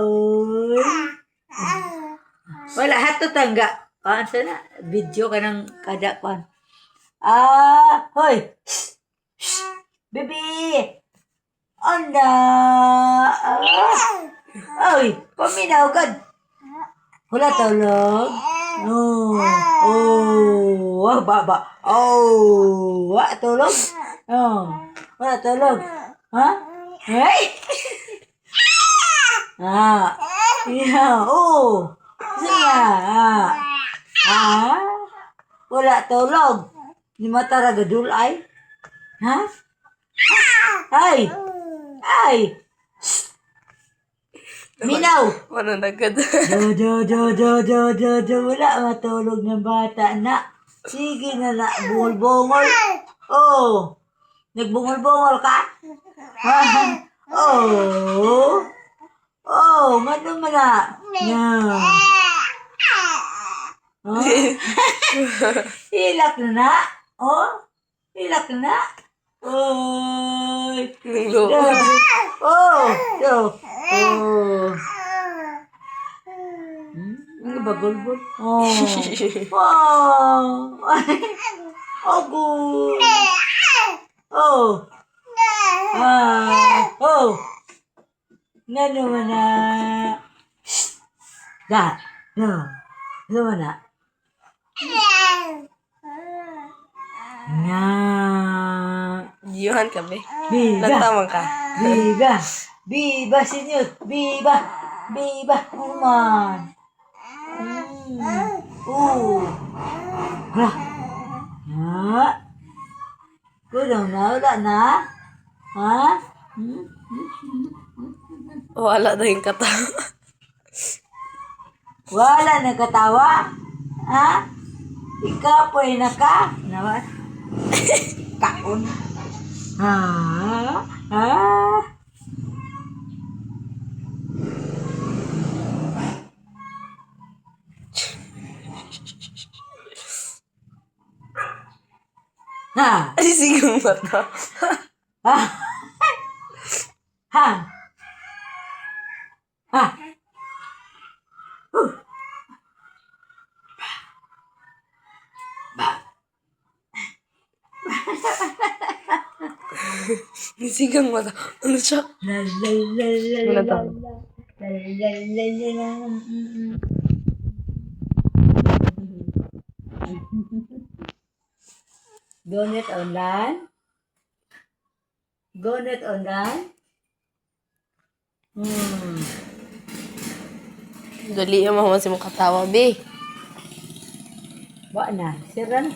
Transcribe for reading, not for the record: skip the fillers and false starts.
oy. Wala hato tangga. Paan sana? Video ka ng kada pan. Hoy. Bibi. Onda. Oy, paminaw gad. Wala tulog. Baba. Wala tulog. Wala tulog. Ha? Hey? Siya. Wala tulog. Ni mata ragadul ay. Ha? Ay. Minaw. Wala na agad. Wala matulog ng bata na. Sige na na, bungol-bungol. Oh, nagbungol-bungol ka? Nga naman na. Hilak na na. Hilak na na. Oy. Ano ba, gulbul? Good. Nga naman na. Naman na. Nga. Diyuhan ka, be. Biba. Nagtamang ka. Biba, senyor. Biba. Naman. Kulang na, wala na. Ha? Wala na yung katawa. Wala na katawa? Ha? Ikapoy na ka? Naman? Kaon? Ha? Ay, sige mata. Sigang mata. Ano siya? Wala tao. Gonet online? Dali yung mga mong katawa, be. Wa na, siran.